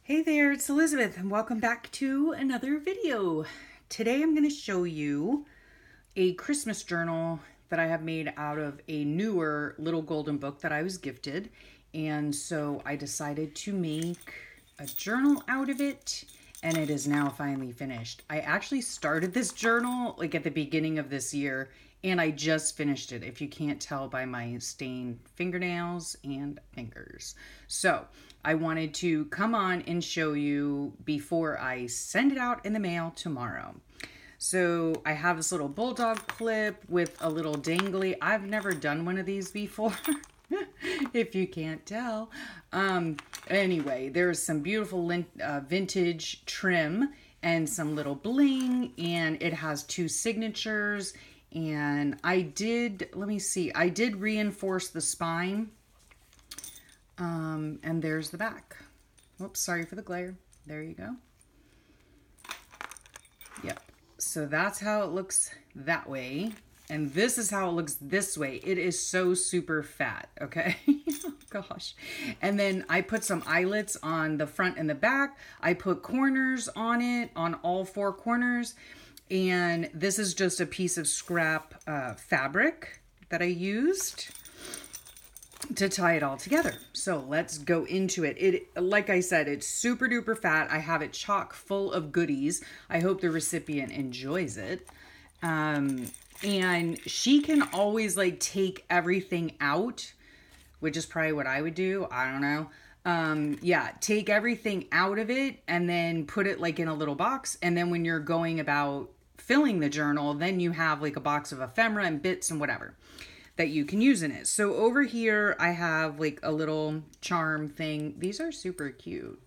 Hey there, it's Elizabeth and welcome back to another video. Today I'm going to show you a Christmas journal that I have made out of a newer little golden book that I was gifted. And so I decided to make a journal out of it, and it is now finally finished. I actually started this journal like at the beginning of this year, and I just finished it, if you can't tell by my stained fingernails and fingers. So I wanted to come on and show you before I send it out in the mail tomorrow. So I have this little bulldog clip with a little dangly. I've never done one of these before, if you can't tell. Anyway, there's some beautiful vintage trim and some little bling, and it has two signatures. And I did, let me see, I did reinforce the spine. And there's the back. Oops, sorry for the glare. There you go. Yep. So that's how it looks that way. And this is how it looks this way. It is so super fat, okay? Oh, gosh. And then I put some eyelets on the front and the back. I put corners on it, on all four corners. And this is just a piece of scrap fabric that I used to tie it all together. So let's go into it. Like I said, it's super duper fat. I have it chock full of goodies. I hope the recipient enjoys it. And she can always like take everything out, which is probably what I would do. I don't know. Yeah, take everything out of it and then put it like in a little box. And then when you're going about filling the journal, then you have like a box of ephemera and bits and whatever that you can use in it. So over here, I have like a little charm thing. These are super cute.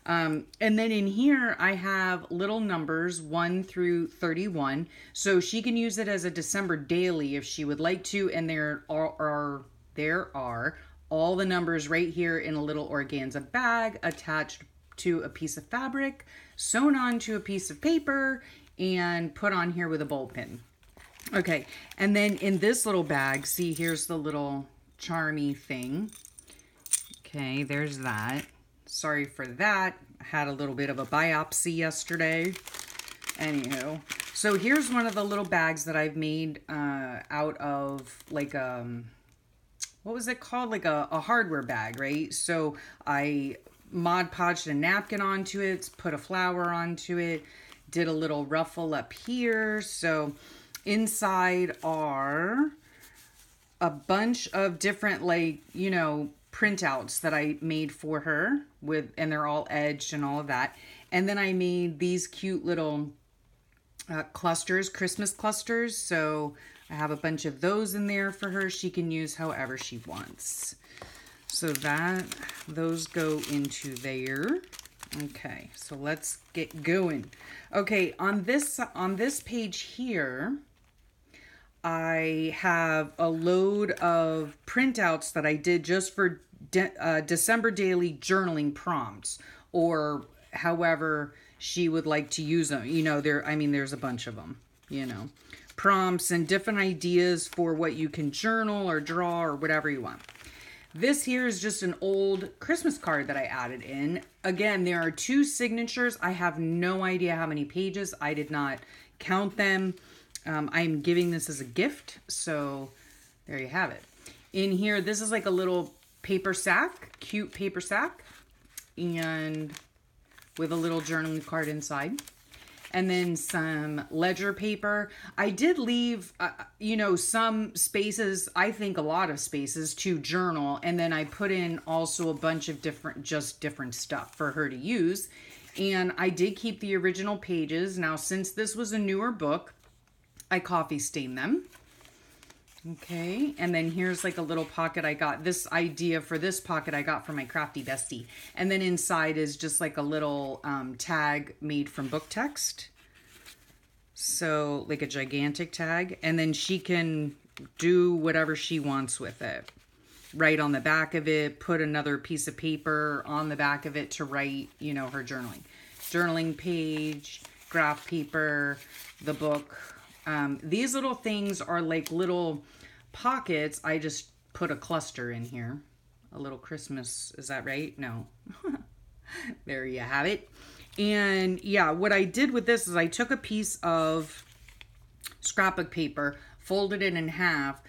And then in here, I have little numbers 1 through 31. So she can use it as a December daily if she would like to. And there are all the numbers right here in a little organza bag attached to a piece of fabric, sewn onto a piece of paper, and put on here with a ball pin. Okay, and then in this little bag, see, here's the little charmy thing. Okay, there's that. Sorry for that. I had a little bit of a biopsy yesterday. Anywho, so here's one of the little bags that I've made out of like what was it called? Like a hardware bag, right? So I Mod Podged a napkin onto it, put a flower onto it, did a little ruffle up here. So inside are a bunch of different, like, you know, printouts that I made for her and they're all edged and all of that. And then I made these cute little clusters, Christmas clusters. So I have a bunch of those in there for her. She can use however she wants. So those go into there. Okay, so let's get going. Okay, on this page here, I have a load of printouts that I did just for December daily journaling prompts, or however she would like to use them. You know, there's a bunch of them, you know, prompts and different ideas for what you can journal or draw or whatever you want. This here is just an old Christmas card that I added in. Again, there are two signatures. I have no idea how many pages. I did not count them. I'm giving this as a gift, so there you have it. In here, this is like a little paper sack, cute paper sack, and with a little journaling card inside. And then some ledger paper. I did leave, you know, some spaces, I think a lot of spaces to journal. And then I put in also a bunch of different stuff for her to use. And I did keep the original pages. Now, since this was a newer book, I coffee stained them. Okay, and then here's like a little pocket. I got this idea for this pocket I got from my crafty bestie. And then inside is just like a little tag made from book text. So like a gigantic tag. And then she can do whatever she wants with it. Write on the back of it, put another piece of paper on the back of it to write, you know, her journaling. Journaling page, graph paper, the book. These little things are like little pockets. I just put a cluster in here. A little Christmas, is that right? No. There you have it. And yeah, what I did with this is I took a piece of scrapbook paper, folded it in half,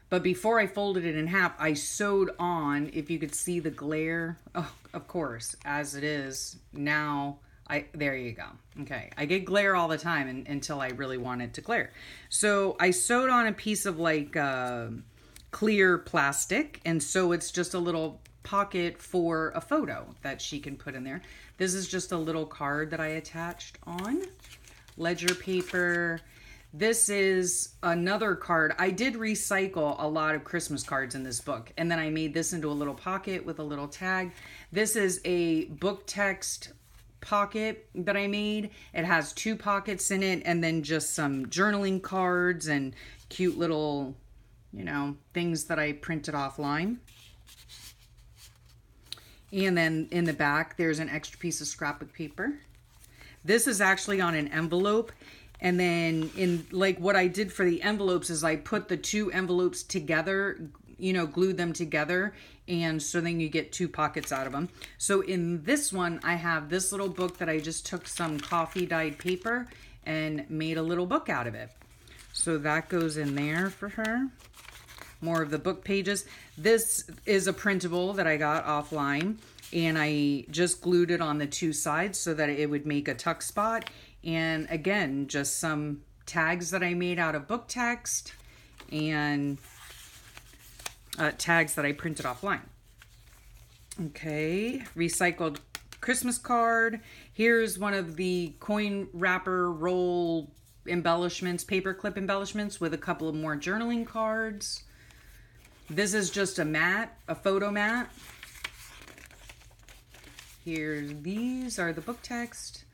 but before I folded it in half, I sewed on, if you could see the glare, oh, of course, as it is now, there you go. Okay, I get glare all the time until I really want it to glare. So I sewed on a piece of like clear plastic, and so it's just a little pocket for a photo that she can put in there. This is just a little card that I attached on. Ledger paper. This is another card. I did recycle a lot of Christmas cards in this book, and then I made this into a little pocket with a little tag. This is a book text pocket that I made. It has 2 pockets in it, and then just some journaling cards and cute little, you know, things that I printed offline. And then in the back, there's an extra piece of scrapbook paper. This is actually on an envelope. And then in like what I did for the envelopes is I put the 2 envelopes together, you know, glued them together. And so then you get 2 pockets out of them. So in this one, I have this little book that I just took some coffee dyed paper and made a little book out of it. So that goes in there for her. More of the book pages. This is a printable that I got offline, and I just glued it on the 2 sides so that it would make a tuck spot. And again, just some tags that I made out of book text and tags that I printed offline. Okay, recycled Christmas card. Here's one of the coin wrapper roll embellishments, paperclip embellishments with a couple of more journaling cards. This is just a mat, a photo mat. These are the book text.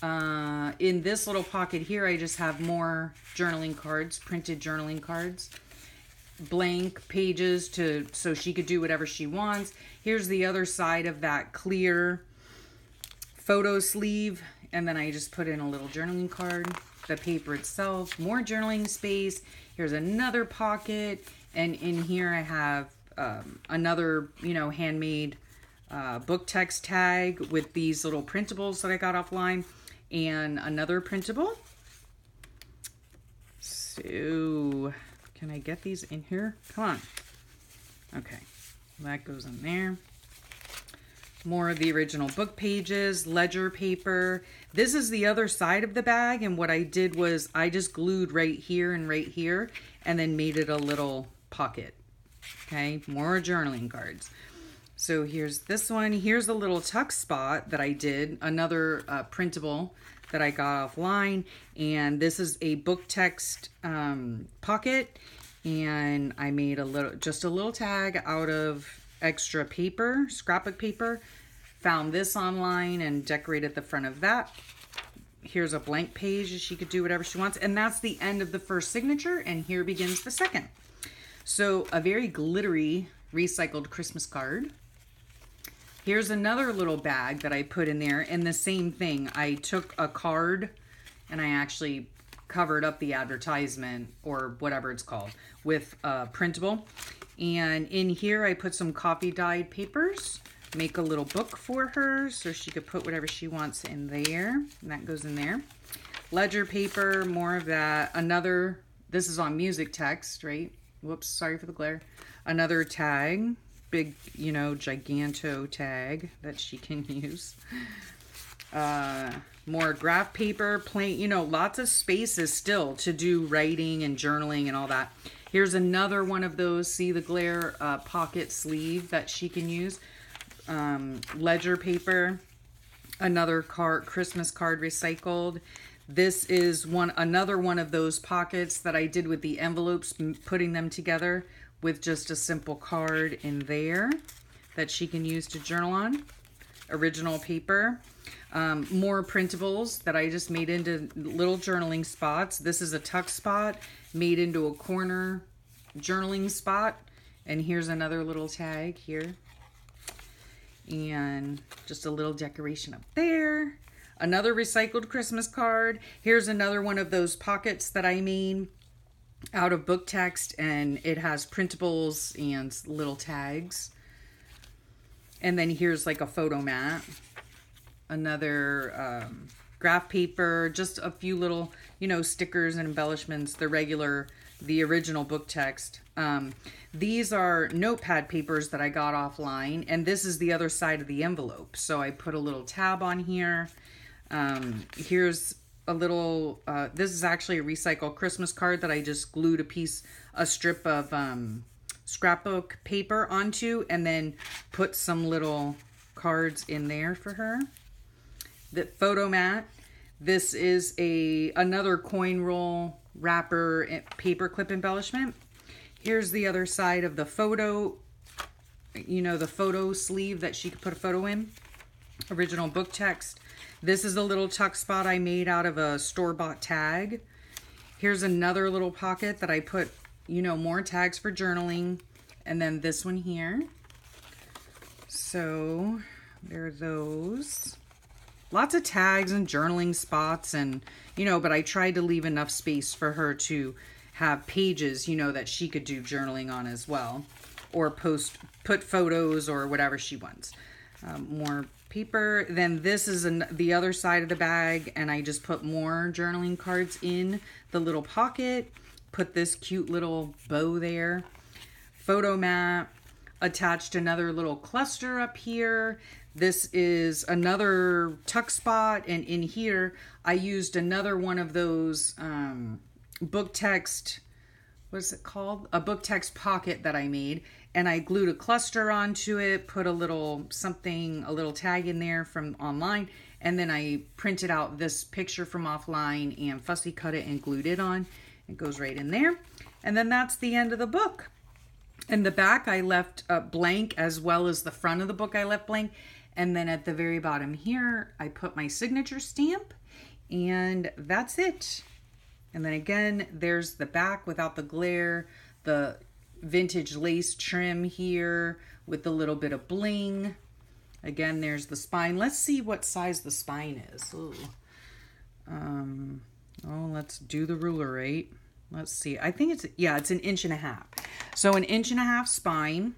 In this little pocket here, I just have more journaling cards, printed journaling cards. Blank pages so she could do whatever she wants. Here's the other side of that clear photo sleeve. And then I just put in a little journaling card. The paper itself, more journaling space. Here's another pocket. And in here I have another, you know, handmade book text tag with these little printables that I got offline, and another printable. So can I get these in here? Come on. Okay, that goes in there. More of the original book pages, ledger paper. This is the other side of the bag, and what I did was I just glued right here and then made it a little pocket. Okay, more journaling cards. So here's this one. Here's a little tuck spot that I did, another printable that I got offline, and this is a book text pocket, and I made just a little tag out of extra paper, scrapbook paper. Found this online and decorated the front of that. Here's a blank page. She could do whatever she wants, and that's the end of the first signature, and here begins the second. So a very glittery recycled Christmas card. Here's another little bag that I put in there, and the same thing. I took a card and I actually covered up the advertisement, or whatever it's called, with a printable. And in here I put some coffee dyed papers, make a little book for her so she could put whatever she wants in there, and that goes in there. Ledger paper, more of that. Another, this is on music text, right? Whoops, sorry for the glare. Another tag, big, you know, giganto tag that she can use. More graph paper, plain, you know, lots of spaces still to do writing and journaling and all that. Here's another one of those, see the glare, pocket sleeve that she can use. Ledger paper, another Christmas card recycled. This is another one of those pockets that I did with the envelopes, putting them together with just a simple card in there that she can use to journal on. Original paper. More printables that I just made into little journaling spots. This is a tuck spot made into a corner journaling spot. And here's another little tag here. And just a little decoration up there. Another recycled Christmas card. Here's another one of those pockets that I made out of book text, and it has printables and little tags. And then here's like a photo mat. another graph paper, just a few little, you know, stickers and embellishments, the original book text. These are notepad papers that I got offline, and this is the other side of the envelope. So I put a little tab on here. Here's a little, this is actually a recycled Christmas card that I just glued a strip of scrapbook paper onto, and then put some little cards in there for her. The photo mat. This is another coin roll wrapper paper clip embellishment. Here's the other side of the photo, you know, the photo sleeve that she could put a photo in. Original book text. This is a little tuck spot I made out of a store-bought tag. Here's another little pocket that I put, you know, more tags for journaling. And then this one here. So there are those. Lots of tags and journaling spots, and, you know, but I tried to leave enough space for her to have pages, you know, that she could do journaling on as well, or put photos or whatever she wants. More paper. Then this is the other side of the bag, and I just put more journaling cards in the little pocket. Put this cute little bow there. Photo mat. Attached another little cluster up here. This is another tuck spot, and in here I used another one of those book text, what is it called? A book text pocket that I made, and I glued a cluster onto it, put a little tag in there from online, and then I printed out this picture from offline and fussy cut it and glued it on. It goes right in there. And then that's the end of the book. And the back I left blank, as well as the front of the book I left blank. And then at the very bottom here, I put my signature stamp, and that's it. And then again, there's the back without the glare, the vintage lace trim here with a little bit of bling. Again, there's the spine. Let's see what size the spine is. Ooh. Oh, let's do the ruler, right? Let's see. I think it's 1.5 inches. So 1.5 inches spine.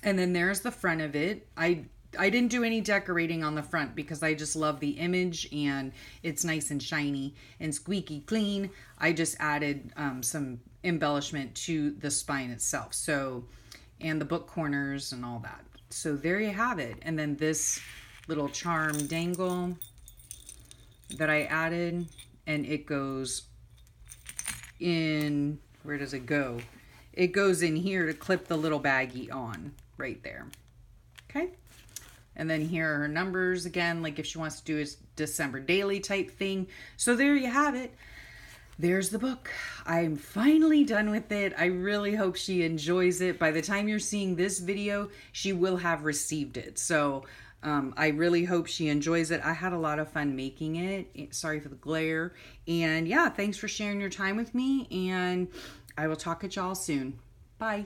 And then there's the front of it. I didn't do any decorating on the front because I just love the image and it's nice and shiny and squeaky clean. I just added some embellishment to the spine itself. So, and the book corners and all that. So there you have it. And then this little charm dangle that I added, and it goes in, where does it go? It goes in here to clip the little baggie on right there. Okay. And then here are her numbers again, like if she wants to do a December daily type thing. So there you have it. There's the book. I'm finally done with it. I really hope she enjoys it. By the time you're seeing this video, she will have received it. So I really hope she enjoys it. I had a lot of fun making it. Sorry for the glare. And yeah, thanks for sharing your time with me. And I will talk at y'all soon. Bye.